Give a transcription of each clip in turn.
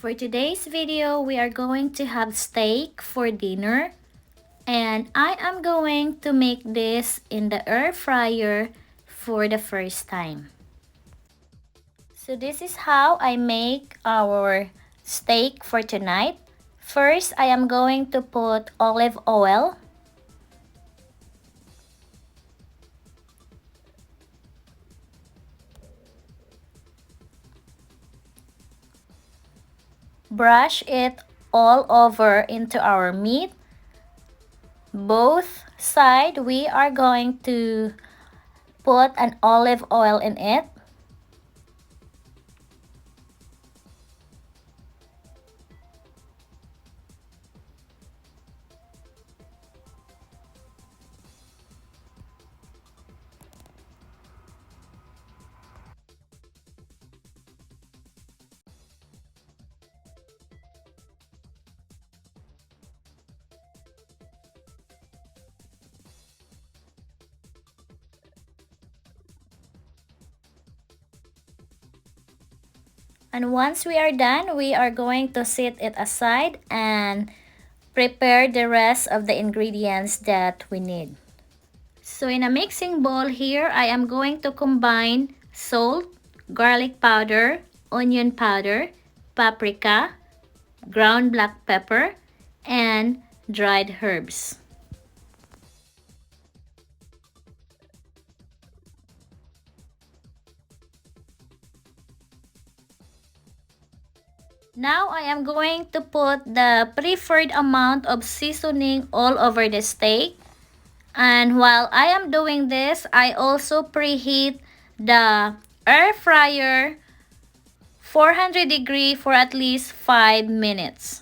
For today's video, we are going to have steak for dinner. And I am going to make this in the air fryer for the first time. So this is how I make our steak for tonight. First, I am going to put olive oil. Brush it all over into our meat. Both sides, we are going to put an olive oil in it. And once we are done, we are going to set it aside and prepare the rest of the ingredients that we need. So in a mixing bowl here, I am going to combine salt, garlic powder, onion powder, paprika, ground black pepper, and dried herbs. Now I am going to put the preferred amount of seasoning all over the steak. And while I am doing this, I also preheat the air fryer 400 degrees for at least 5 minutes.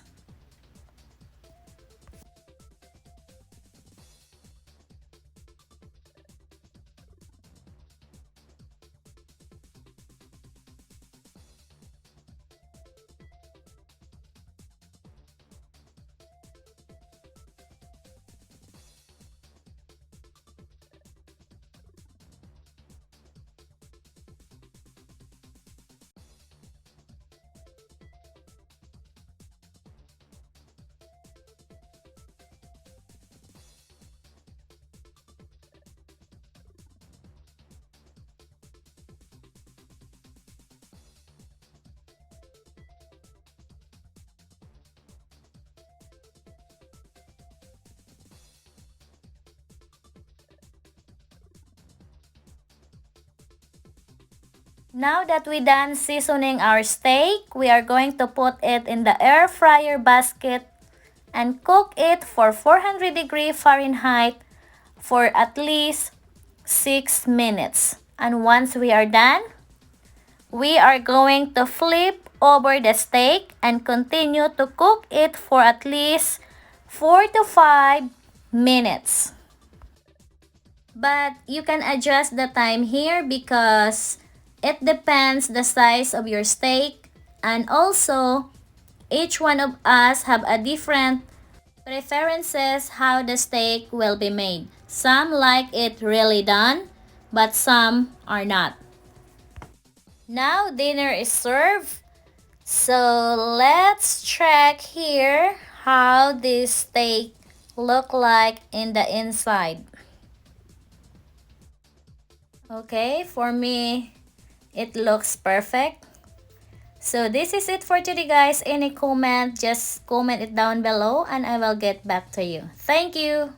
Now that we done seasoning our steak, we are going to put it in the air fryer basket and cook it for 400 degrees Fahrenheit for at least 6 minutes. And once we are done, we are going to flip over the steak and continue to cook it for at least 4 to 5 minutes. But you can adjust the time here because it depends the size of your steak, and also each one of us have a different preferences how the steak will be made. Some like it really done, but some are not. Now dinner is served. So let's check here how this steak look like in the inside. Okay, for me, it looks perfect. So this is it for today, guys. Any comment, just comment it down below and I will get back to you. Thank you.